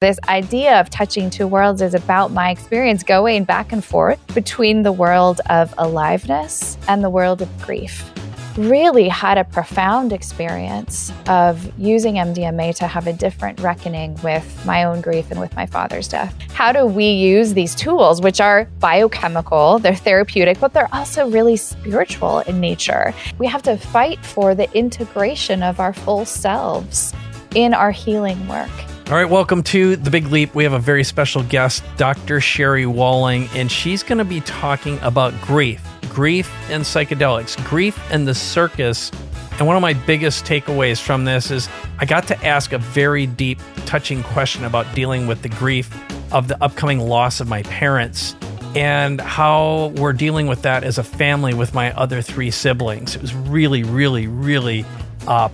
This idea of touching two worlds is about my experience going back and forth between the world of aliveness and the world of grief. Really had a profound experience of using MDMA to have a different reckoning with my own grief and with my father's death. How do we use these tools, which are biochemical, they're therapeutic, but they're also really spiritual in nature? We have to fight for the integration of our full selves in our healing work. All right, welcome to The Big Leap. We have a very special guest, Dr. Sherry Walling, and she's going to be talking about grief and psychedelics, grief and the circus. And one of my biggest takeaways from this is I got to ask a very deep, touching question about dealing with the grief of the upcoming loss of my parents and how we're dealing with that as a family with my other three siblings. It was really, really, really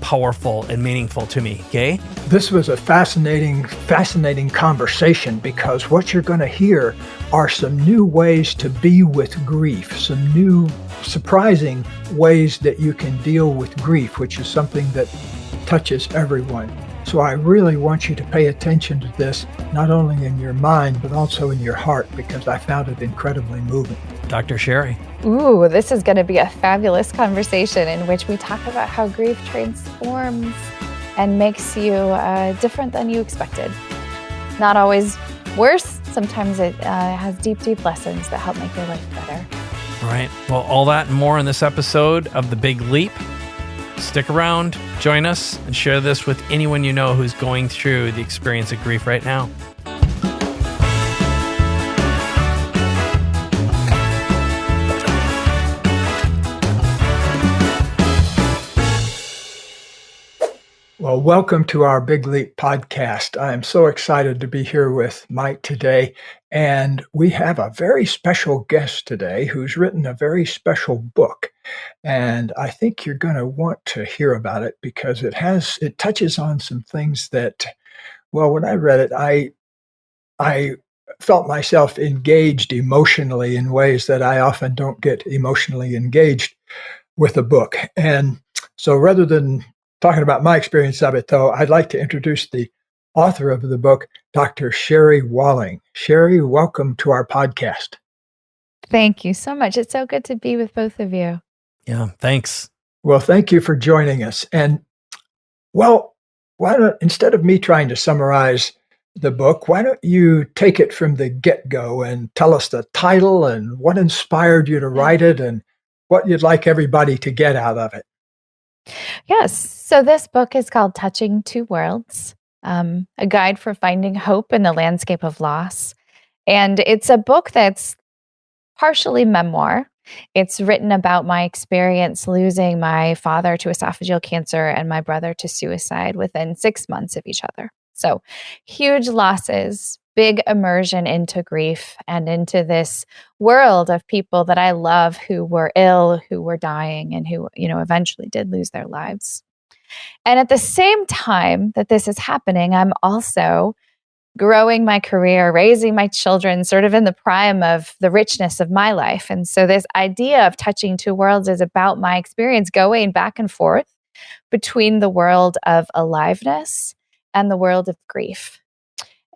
powerful and meaningful to me. Okay? This was a fascinating conversation because what you're going to hear are some new ways to be with grief, some new surprising ways that you can deal with grief, which is something that touches everyone. So I really want you to pay attention to this, not only in your mind, but also in your heart, because I found it incredibly moving. Dr. Sherry. Ooh, this is going to be a fabulous conversation in which we talk about how grief transforms and makes you different than you expected. Not always worse. Sometimes it has deep, deep lessons that help make your life better. All right. Well, all that and more in this episode of The Big Leap. Stick around, join us, and share this with anyone you know who's going through the experience of grief right now. Well, welcome to our Big Leap podcast. I am so excited to be here with Mike today. And we have a very special guest today who's written a very special book. And I think you're going to want to hear about it because it touches on some things that, well, when I read it, I felt myself engaged emotionally in ways that I often don't get emotionally engaged with a book. And so rather than talking about my experience of it, though, I'd like to introduce the author of the book, Dr. Sherry Walling. Sherry, welcome to our podcast. Thank you so much. It's so good to be with both of you. Yeah, thanks. Well, thank you for joining us. And, well, why don't, instead of me trying to summarize the book, why don't you take it from the get-go and tell us the title and what inspired you to write it and what you'd like everybody to get out of it? Yes. So this book is called Touching Two Worlds, a guide for finding hope in the landscape of loss. And it's a book that's partially memoir. It's written about my experience losing my father to esophageal cancer and my brother to suicide within 6 months of each other. So huge losses, big immersion into grief and into this world of people that I love who were ill, who were dying, and who, eventually did lose their lives. And at the same time that this is happening, I'm also growing my career, raising my children, sort of in the prime of the richness of my life. And so this idea of touching two worlds is about my experience going back and forth between the world of aliveness and the world of grief.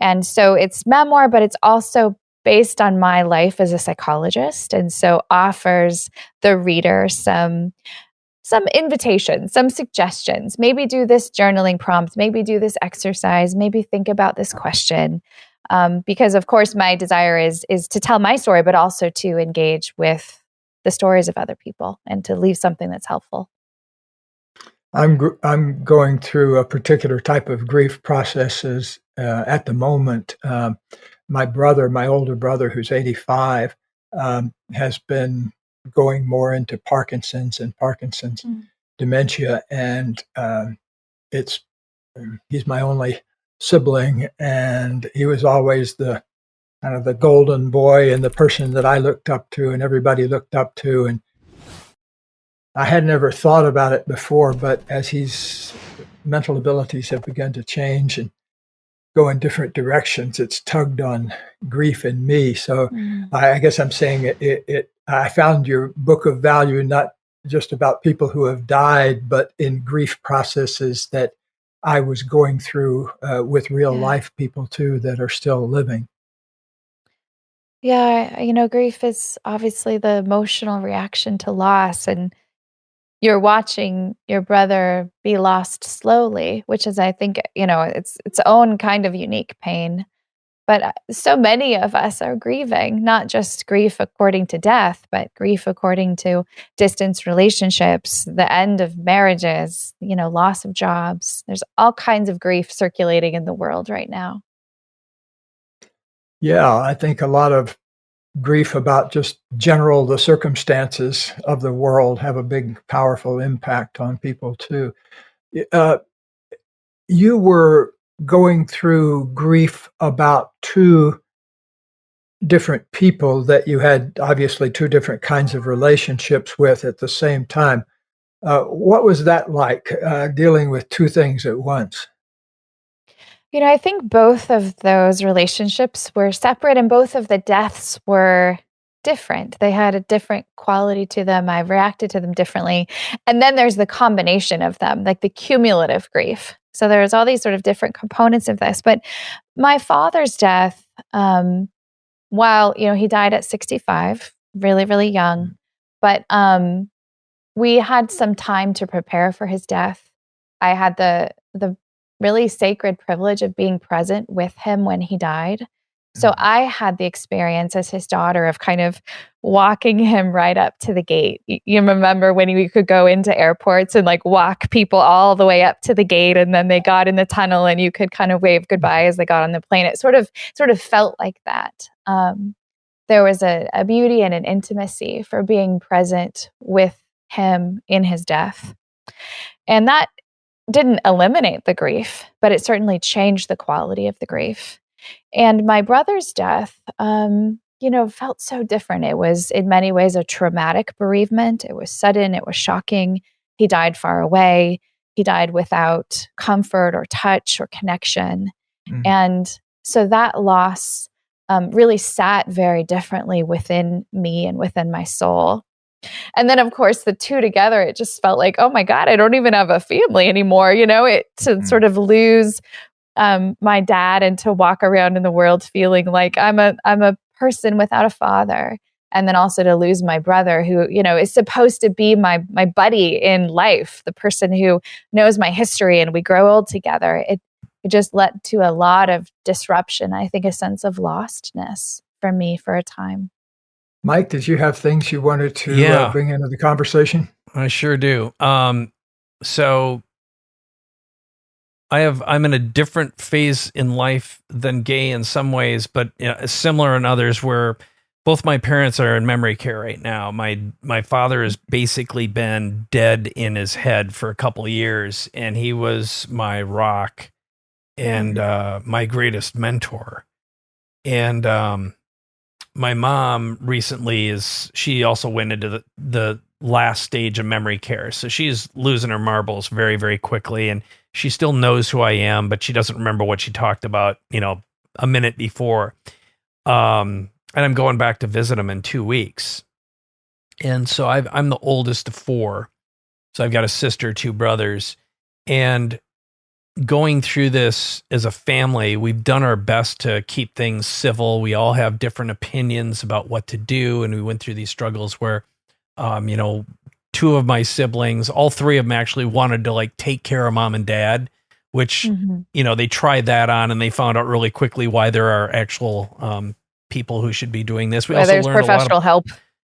And so it's memoir, but it's also based on my life as a psychologist, and so offers the reader some invitations, some suggestions. Maybe do this journaling prompt, maybe do this exercise, maybe think about this question. Because of course my desire is to tell my story, but also to engage with the stories of other people and to leave something that's helpful. I'm going through a particular type of grief processes at the moment. My older brother, who's 85, has been going more into Parkinson's dementia, and he's my only sibling, and he was always the kind of the golden boy and the person that I looked up to and everybody looked up to. And I had never thought about it before, but as his mental abilities have begun to change and go in different directions, it's tugged on grief in me. So I guess I'm saying I found your book of value not just about people who have died, but in grief processes that I was going through with real Yeah. life people too that are still living. Yeah, grief is obviously the emotional reaction to loss, and you're watching your brother be lost slowly, which is, I think, its own kind of unique pain. But so many of us are grieving, not just grief according to death, but grief according to distance relationships, the end of marriages, loss of jobs. There's all kinds of grief circulating in the world right now. Yeah, I think a lot of grief about just the circumstances of the world have a big, powerful impact on people too. Uh, you were going through grief about two different people that you had obviously two different kinds of relationships with at the same time. What was that like, dealing with two things at once? I think both of those relationships were separate and both of the deaths were different. They had a different quality to them. I reacted to them differently. And then there's the combination of them, like the cumulative grief. So there's all these sort of different components of this. But my father's death, while, he died at 65, really, really young, but we had some time to prepare for his death. I had the really sacred privilege of being present with him when he died. So I had the experience as his daughter of kind of walking him right up to the gate. You remember when we could go into airports and like walk people all the way up to the gate, and then they got in the tunnel and you could kind of wave goodbye as they got on the plane. It sort of felt like that. There was a beauty and an intimacy for being present with him in his death. And that didn't eliminate the grief, but it certainly changed the quality of the grief. And my brother's death, felt so different. It was in many ways a traumatic bereavement. It was sudden, it was shocking. He died far away. He died without comfort or touch or connection. And so that loss really sat very differently within me and within my soul. And then, of course, the two together, it just felt like, oh my God, I don't even have a family anymore. To sort of lose my dad and to walk around in the world feeling like I'm a person without a father. And then also to lose my brother, who, is supposed to be my buddy in life, the person who knows my history, and we grow old together. It just led to a lot of disruption. I think a sense of lostness for me for a time. Mike, did you have things you wanted to Yeah, bring into the conversation? I sure do. So I'm in a different phase in life than Gay in some ways, but similar in others, where both my parents are in memory care right now. My father has basically been dead in his head for a couple of years, and he was my rock and my greatest mentor. And my mom recently she also went into the last stage of memory care. So she's losing her marbles very, very quickly. And she still knows who I am, but she doesn't remember what she talked about, a minute before. And I'm going back to visit him in 2 weeks. And so I'm the oldest of four. So I've got a sister, two brothers, and going through this as a family, we've done our best to keep things civil. We all have different opinions about what to do. And we went through these struggles where, two of my siblings, all three of them actually wanted to like take care of mom and dad, which, they tried that on and they found out really quickly why there are actual people who should be doing this. We also There's learned professional help.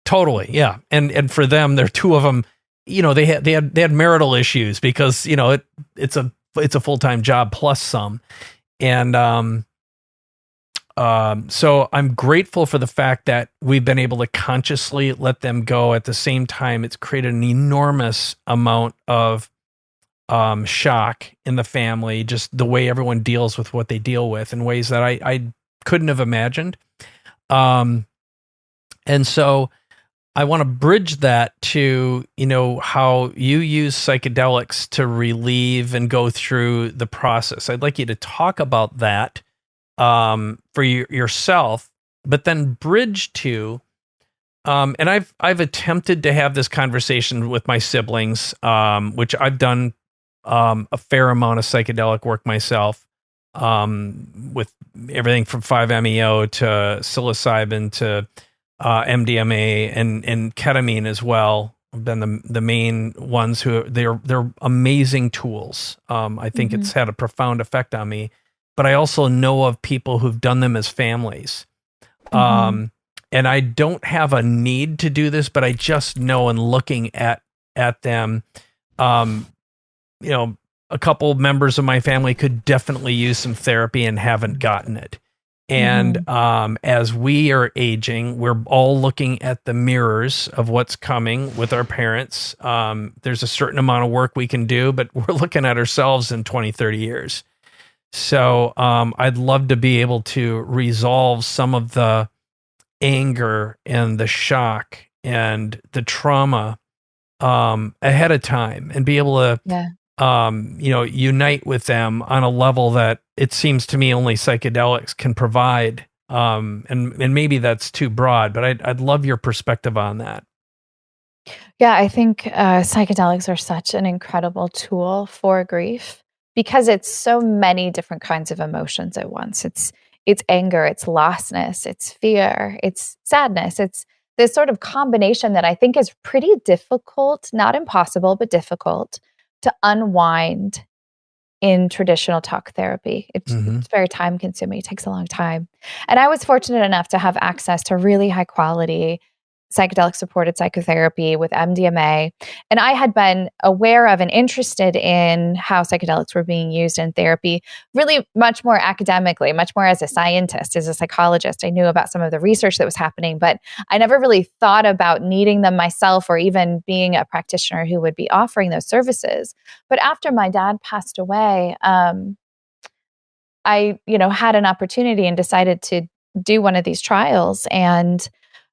Totally. Yeah. And for them, there are two of them, they had marital issues because, it's a full-time job plus some. And, so I'm grateful for the fact that we've been able to consciously let them go. At the same time, it's created an enormous amount of, shock in the family, just the way everyone deals with what they deal with in ways that I couldn't have imagined. And so I want to bridge that to, how you use psychedelics to relieve and go through the process. I'd like you to talk about that for yourself, but then bridge to, and I've attempted to have this conversation with my siblings, which I've done a fair amount of psychedelic work myself, with everything from 5-MeO to psilocybin to MDMA and ketamine as well. Have been the main ones who they're amazing tools. I think it's had a profound effect on me, but I also know of people who've done them as families. And I don't have a need to do this, but I just know in looking at them, you know, a couple members of my family could definitely use some therapy and haven't gotten it. And as we are aging, we're all looking at the mirrors of what's coming with our parents. There's a certain amount of work we can do, but we're looking at ourselves in 20, 30 years. So I'd love to be able to resolve some of the anger and the shock and the trauma ahead of time and be able to unite with them on a level that it seems to me only psychedelics can provide. And maybe that's too broad, but I'd love your perspective on that. Yeah, I think psychedelics are such an incredible tool for grief because it's so many different kinds of emotions at once. It's anger, it's lostness, it's fear, it's sadness. It's this sort of combination that I think is pretty difficult, not impossible, but difficult to unwind in traditional talk therapy. It's very time consuming. It takes a long time. And I was fortunate enough to have access to really high quality psychedelic supported psychotherapy with MDMA. And I had been aware of and interested in how psychedelics were being used in therapy, really much more academically, much more as a scientist, as a psychologist. I knew about some of the research that was happening, but I never really thought about needing them myself or even being a practitioner who would be offering those services. But after my dad passed away, I, had an opportunity and decided to do one of these trials and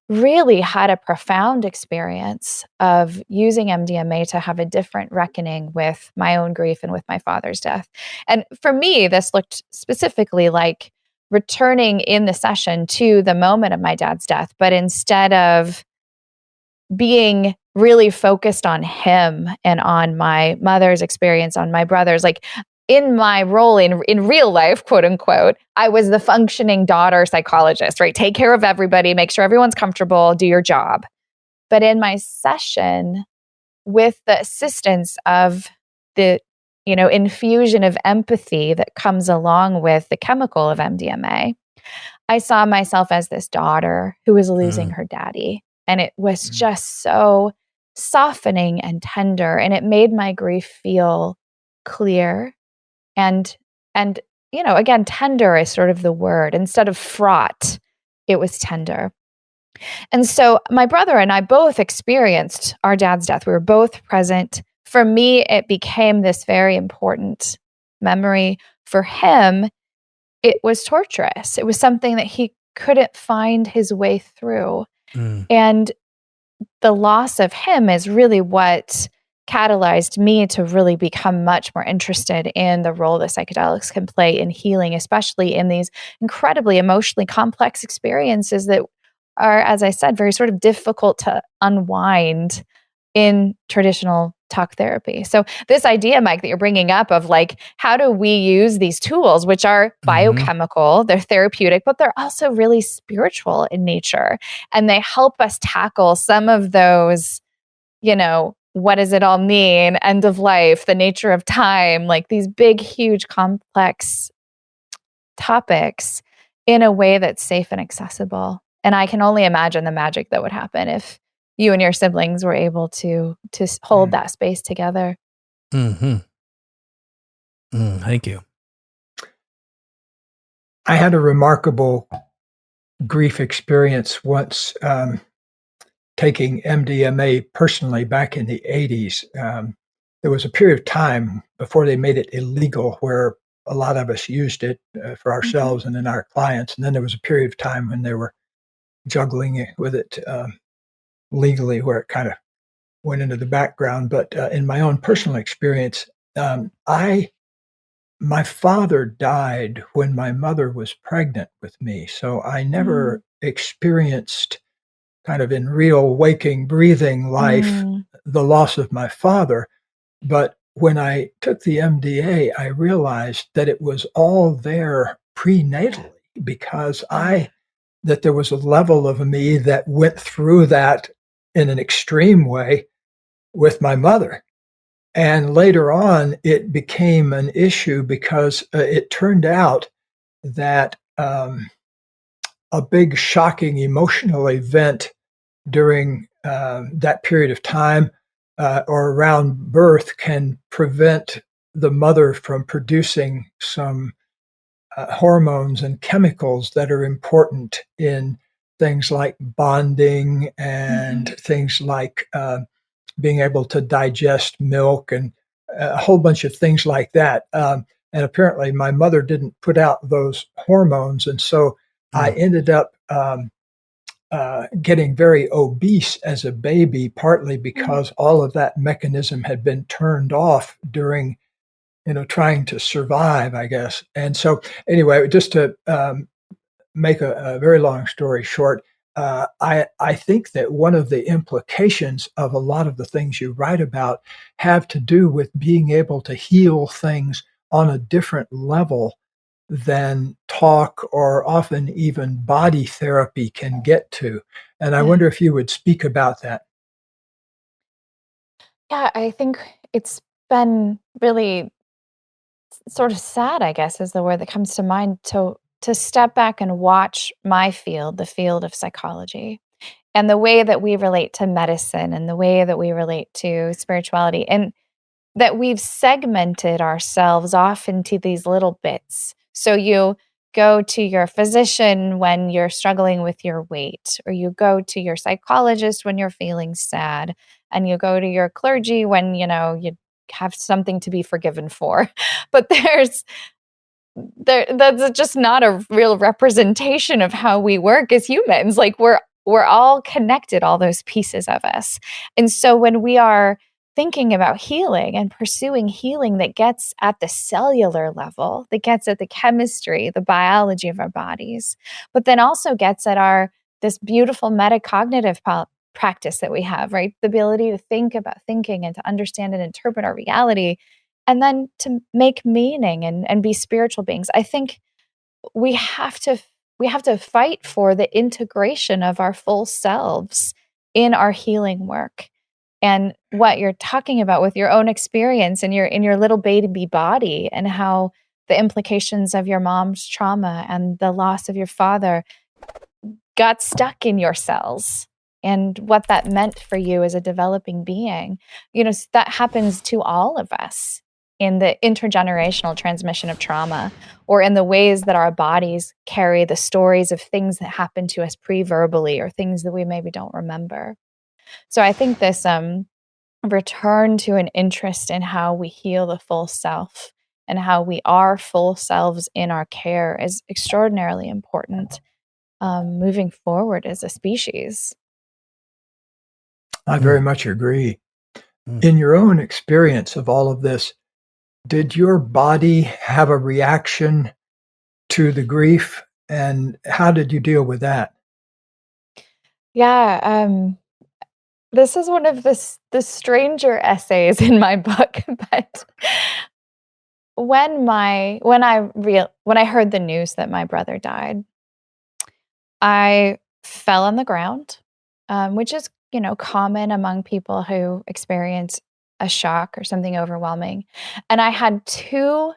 really had a profound experience of using MDMA to have a different reckoning with my own grief and with my father's death. And for me, this looked specifically like returning in the session to the moment of my dad's death, but instead of being really focused on him and on my mother's experience, on my brother's, like in my role in real life, quote unquote, I was the functioning daughter psychologist, right? Take care of everybody, make sure everyone's comfortable, do your job. But in my session, with the assistance of the, infusion of empathy that comes along with the chemical of MDMA, I saw myself as this daughter who was losing her daddy. And it was just so softening and tender. And it made my grief feel clear. And again, tender is sort of the word. Instead of fraught, it was tender. And so my brother and I both experienced our dad's death. We were both present. For me, it became this very important memory. For him, it was torturous. It was something that he couldn't find his way through. And the loss of him is really what catalyzed me to really become much more interested in the role that psychedelics can play in healing, especially in these incredibly emotionally complex experiences that are, as I said, very sort of difficult to unwind in traditional talk therapy. So this idea, Mike, that you're bringing up of like, how do we use these tools, which are biochemical, they're therapeutic, but they're also really spiritual in nature. And they help us tackle some of those, what does it all mean? End of life, the nature of time, like these big, huge, complex topics in a way that's safe and accessible. And I can only imagine the magic that would happen if you and your siblings were able to hold that space together. Thank you. I had a remarkable grief experience once, taking MDMA personally back in the 80s. There was a period of time before they made it illegal where a lot of us used it for ourselves and then our clients. And then there was a period of time when they were juggling with it legally, where it kind of went into the background. But in my own personal experience, my father died when my mother was pregnant with me. So I never experienced kind of in real waking, breathing life, the loss of my father. But when I took the MDA, I realized that it was all there prenatally because that there was a level of me that went through that in an extreme way with my mother. And later on, it became an issue because it turned out that a big, shocking emotional event during that period of time or around birth can prevent the mother from producing some hormones and chemicals that are important in things like bonding and things like being able to digest milk and a whole bunch of things like that. And apparently, my mother didn't put out those hormones, and so I ended up getting very obese as a baby, partly because all of that mechanism had been turned off during, trying to survive, I guess. And so, anyway, just to make a very long story short, I think that one of the implications of a lot of the things you write about have to do with being able to heal things on a different level than talk or often even body therapy can get to. And I wonder if you would speak about that. Yeah, I think it's been really sort of sad, I guess, is the word that comes to mind, to step back and watch my field, the field of psychology, and the way that we relate to medicine and the way that we relate to spirituality, and that we've segmented ourselves off into these little bits. So you go to your physician when you're struggling with your weight, or you go to your psychologist when you're feeling sad, and you go to your clergy when, you have something to be forgiven for. But that's just not a real representation of how we work as humans. Like we're all connected, all those pieces of us. And so when we are thinking about healing and pursuing healing that gets at the cellular level, that gets at the chemistry, the biology of our bodies, but then also gets at this beautiful metacognitive practice that we have, right? The ability to think about thinking and to understand and interpret our reality, and then to make meaning and be spiritual beings. I think we have to fight for the integration of our full selves in our healing work. And what you're talking about with your own experience and in your little baby body, and how the implications of your mom's trauma and the loss of your father got stuck in your cells, and what that meant for you as a developing being. That happens to all of us in the intergenerational transmission of trauma, or in the ways that our bodies carry the stories of things that happened to us pre-verbally, or things that we maybe don't remember. So I think this return to an interest in how we heal the full self and how we are full selves in our care is extraordinarily important moving forward as a species. I very much agree. In your own experience of all of this, did your body have a reaction to the grief, and how did you deal with that? Yeah, this is one of the stranger essays in my book, but when I heard the news that my brother died, I fell on the ground, which is, common among people who experience a shock or something overwhelming. And I had two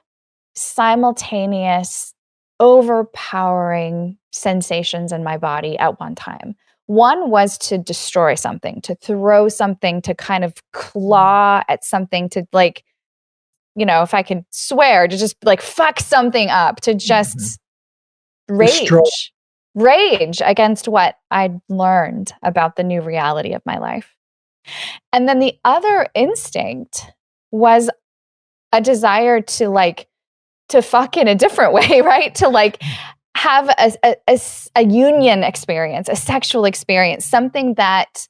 simultaneous, overpowering sensations in my body at one time. One was to destroy something, to throw something, to kind of claw at something, to if I could swear, to just fuck something up, to just rage against what I'd learned about the new reality of my life. And then the other instinct was a desire to fuck in a different way, right? To have a union experience, a sexual experience, something that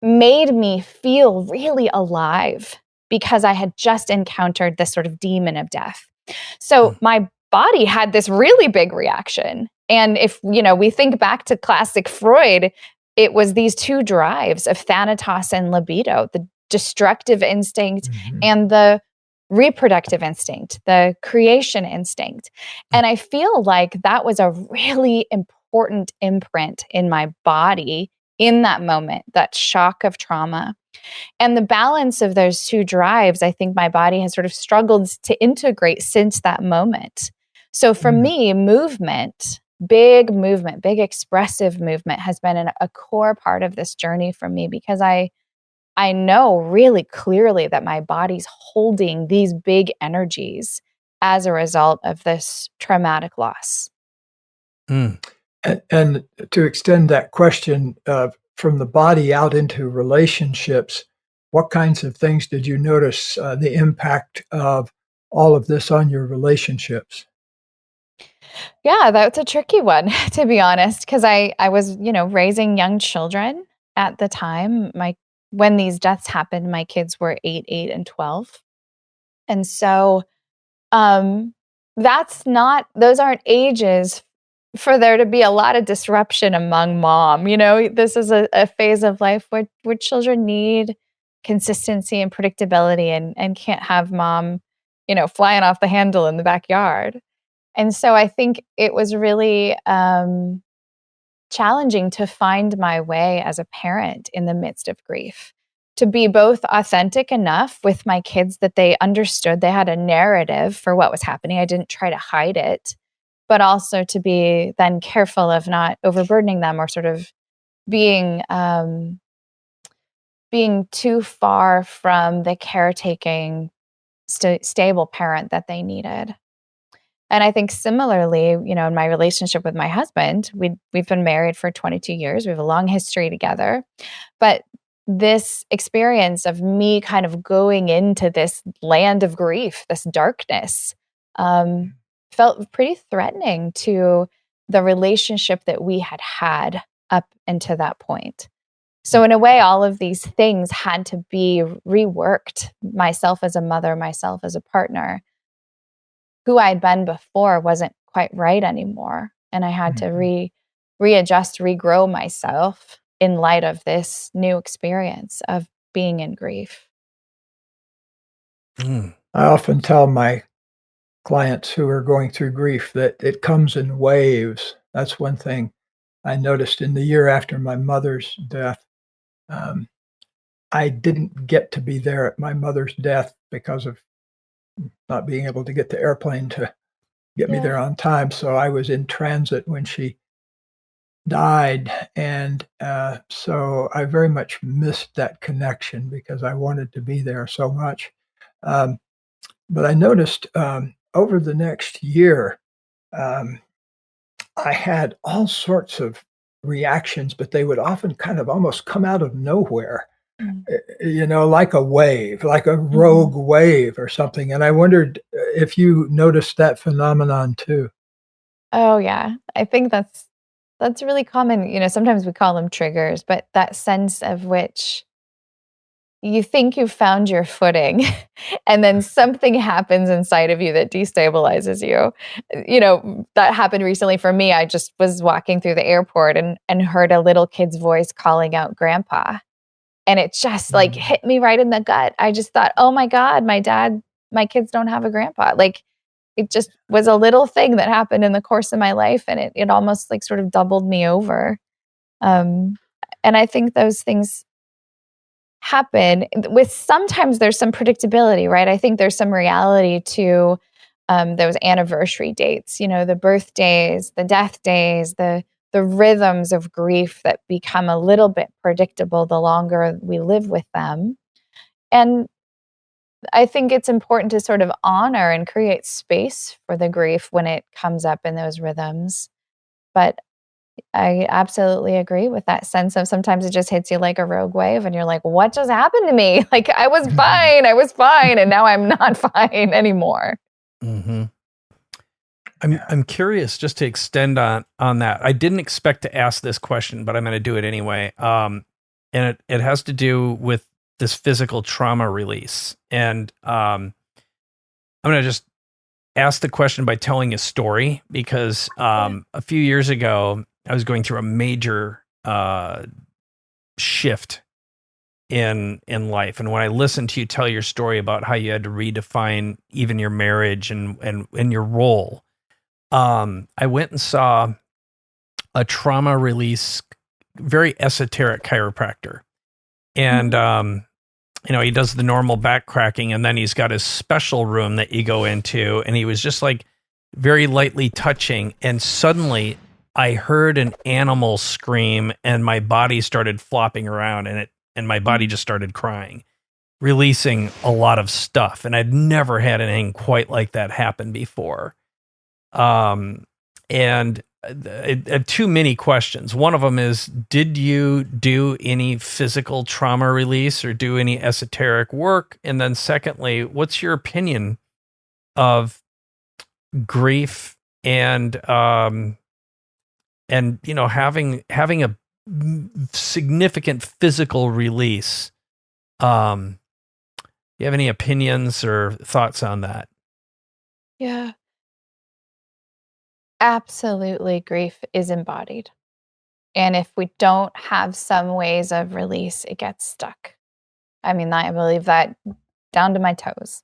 made me feel really alive, because I had just encountered this sort of demon of death. So my body had this really big reaction. And if, we think back to classic Freud, it was these two drives of thanatos and libido, the destructive instinct and the reproductive instinct, the creation instinct. And I feel like that was a really important imprint in my body in that moment, that shock of trauma. And the balance of those two drives, I think my body has sort of struggled to integrate since that moment. So for me, movement, big expressive movement has been a core part of this journey for me, because I know really clearly that my body's holding these big energies as a result of this traumatic loss. And to extend that question from the body out into relationships, what kinds of things did you notice the impact of all of this on your relationships? Yeah, that's a tricky one, to be honest, because I was, raising young children at the time. When these deaths happened, my kids were 8, and 12. And so those aren't ages for there to be a lot of disruption among mom. This is a phase of life where children need consistency and predictability, and can't have mom, flying off the handle in the backyard. And so I think it was really challenging to find my way as a parent in the midst of grief, to be both authentic enough with my kids that they understood they had a narrative for what was happening. I didn't try to hide it, but also to be then careful of not overburdening them, or sort of being too far from the caretaking, stable parent that they needed. And I think similarly, in my relationship with my husband, we've been married for 22 years. We have a long history together. But this experience of me kind of going into this land of grief, this darkness, felt pretty threatening to the relationship that we had had up until that point. So in a way, all of these things had to be reworked. Myself as a mother, myself as a partner. Who I'd been before wasn't quite right anymore. And I had to readjust, regrow myself in light of this new experience of being in grief. I often tell my clients who are going through grief that it comes in waves. That's one thing I noticed in the year after my mother's death. I didn't get to be there at my mother's death because of not being able to get the airplane to get me there on time. So I was in transit when she died. And so I very much missed that connection because I wanted to be there so much. But I noticed over the next year, I had all sorts of reactions, but they would often kind of almost come out of nowhere. Like a wave, like a rogue wave or something. And I wondered if you noticed that phenomenon too. Oh yeah. I think that's really common. Sometimes we call them triggers, but that sense of which you think you've found your footing and then something happens inside of you that destabilizes you. That happened recently for me. I just was walking through the airport and heard a little kid's voice calling out grandpa. And it just like hit me right in the gut. I just thought, oh my God, my kids don't have a grandpa. Like it just was a little thing that happened in the course of my life. And it almost like sort of doubled me over. And I think those things happen with, sometimes there's some predictability, right? I think there's some reality to those anniversary dates, the birthdays, the death days, the rhythms of grief that become a little bit predictable the longer we live with them. And I think it's important to sort of honor and create space for the grief when it comes up in those rhythms. But I absolutely agree with that sense of sometimes it just hits you like a rogue wave and you're like, what just happened to me? Like I was fine. And now I'm not fine anymore. Mm-hmm. I'm curious, just to extend on that. I didn't expect to ask this question, but I'm going to do it anyway. And it has to do with this physical trauma release. And I'm going to just ask the question by telling a story because a few years ago, I was going through a major shift in life. And when I listened to you tell your story about how you had to redefine even your marriage and your role, I went and saw a trauma release, very esoteric chiropractor. And, he does the normal back cracking, and then he's got his special room that you go into. And he was just like very lightly touching. And suddenly I heard an animal scream, and my body started flopping around, and my body just started crying, releasing a lot of stuff. And I'd never had anything quite like that happen before. And too many questions. One of them is, did you do any physical trauma release or do any esoteric work? And then secondly, what's your opinion of grief and having a significant physical release? You have any opinions or thoughts on that? Yeah. Absolutely, grief is embodied. And if we don't have some ways of release, it gets stuck. I mean, I believe that down to my toes.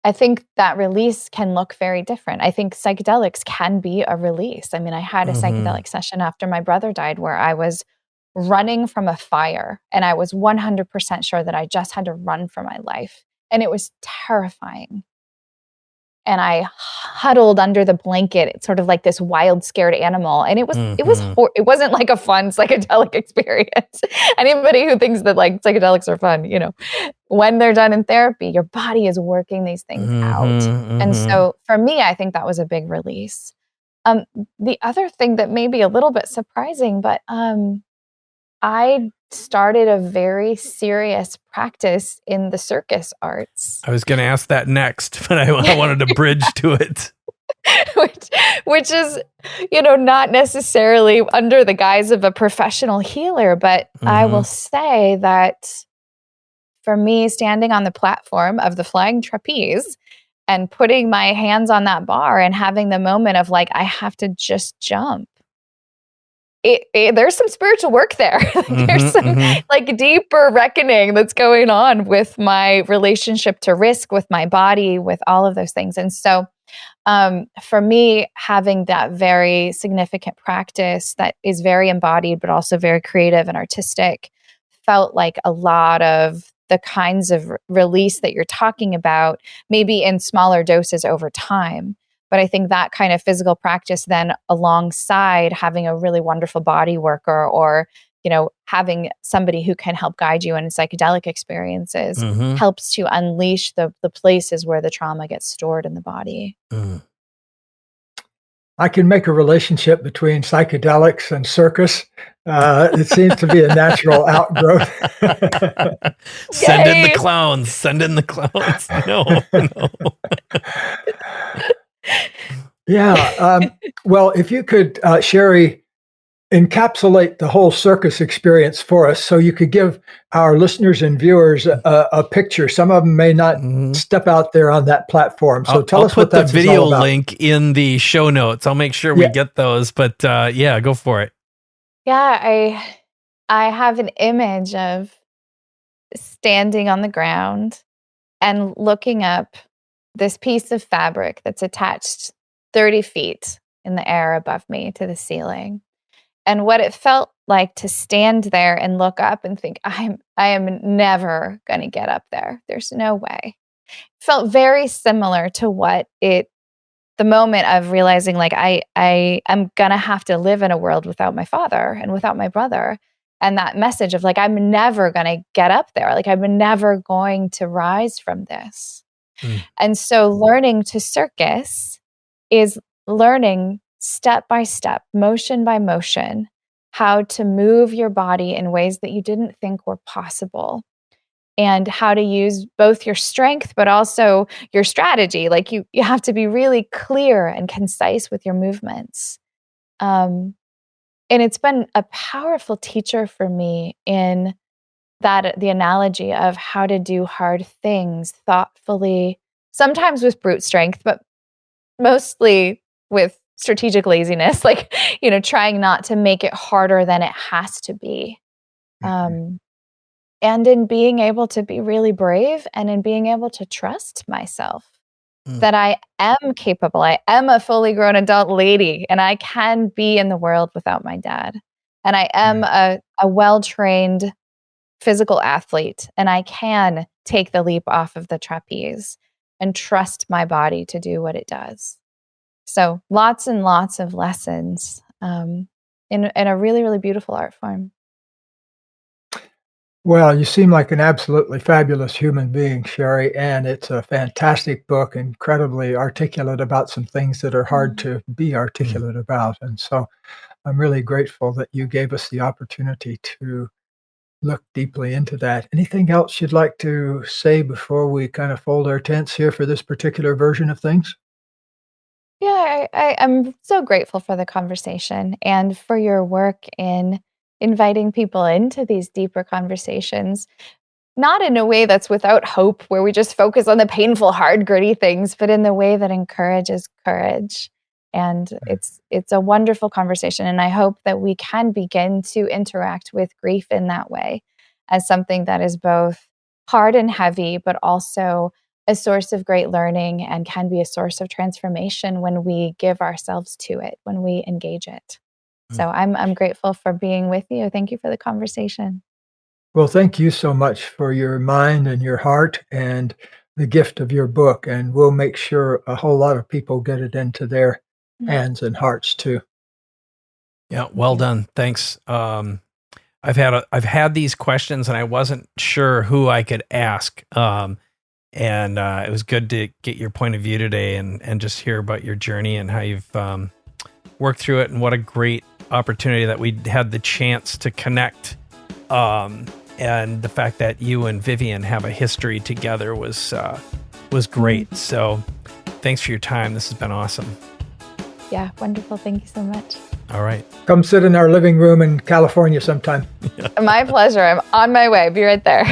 I think that release can look very different. I think psychedelics can be a release. I mean, I had a psychedelic session after my brother died where I was running from a fire, and I was 100% sure that I just had to run for my life. And it was terrifying. And I huddled under the blanket. It's sort of like this wild, scared animal. And it wasn't like a fun psychedelic experience. Anybody who thinks that like psychedelics are fun, when they're done in therapy, your body is working these things out. And so for me, I think that was a big release. The other thing that may be a little bit surprising, but I started a very serious practice in the circus arts. I was going to ask that next, but I wanted to bridge to it. which is, not necessarily under the guise of a professional healer, but I will say that for me, standing on the platform of the flying trapeze and putting my hands on that bar and having the moment of like, I have to just jump. There's some spiritual work there. There's some like deeper reckoning that's going on with my relationship to risk, with my body, with all of those things. And so for me, having that very significant practice that is very embodied, but also very creative and artistic, felt like a lot of the kinds of release that you're talking about, maybe in smaller doses over time. But I think that kind of physical practice then alongside having a really wonderful body worker or, having somebody who can help guide you in psychedelic experiences helps to unleash the places where the trauma gets stored in the body. I can make a relationship between psychedelics and circus. It seems to be a natural outgrowth. Send in the clowns. Send in the clowns. No. Yeah. Well, if you could, Sherry, encapsulate the whole circus experience for us so you could give our listeners and viewers a picture. Some of them may not step out there on that platform. So tell us what that's all about. I'll put the video link in the show notes. I'll make sure we get those. But go for it. Yeah, I have an image of standing on the ground and looking up this piece of fabric that's attached 30 feet in the air above me to the ceiling. And what it felt like to stand there and look up and think, I am never going to get up there. There's no way. It felt very similar to the moment of realizing like I am going to have to live in a world without my father and without my brother. And that message of like, I'm never going to get up there. Like I'm never going to rise from this. And so learning to circus is learning step by step, motion by motion, how to move your body in ways that you didn't think were possible, and how to use both your strength, but also your strategy. Like you have to be really clear and concise with your movements. And it's been a powerful teacher for me in that, the analogy of how to do hard things thoughtfully, sometimes with brute strength, but mostly with strategic laziness, like, trying not to make it harder than it has to be. and in being able to be really brave and in being able to trust myself that I am capable. I am a fully grown adult lady and I can be in the world without my dad. And I am a well-trained physical athlete and I can take the leap off of the trapeze and trust my body to do what it does. So lots and lots of lessons in a really, really beautiful art form. Well, you seem like an absolutely fabulous human being, Sherry, and it's a fantastic book, incredibly articulate about some things that are hard to be articulate about. And so I'm really grateful that you gave us the opportunity to look deeply into that. Anything else you'd like to say before we kind of fold our tents here for this particular version of things? Yeah, I'm so grateful for the conversation and for your work in inviting people into these deeper conversations, not in a way that's without hope, where we just focus on the painful, hard, gritty things, but in the way that encourages courage. And it's a wonderful conversation. And I hope that we can begin to interact with grief in that way as something that is both hard and heavy, but also a source of great learning and can be a source of transformation when we give ourselves to it, when we engage it. So I'm grateful for being with you. Thank you for the conversation. Well, thank you so much for your mind and your heart and the gift of your book. And we'll make sure a whole lot of people get it into their hands and hearts too. Yeah, well done. Thanks. I've had these questions and I wasn't sure who I could ask. And it was good to get your point of view today and just hear about your journey and how you've worked through it, and what a great opportunity that we had the chance to connect. And the fact that you and Vivian have a history together was great. So thanks for your time. This has been awesome. Yeah, wonderful. Thank you so much. All right. Come sit in our living room in California sometime. My pleasure. I'm on my way. Be right there.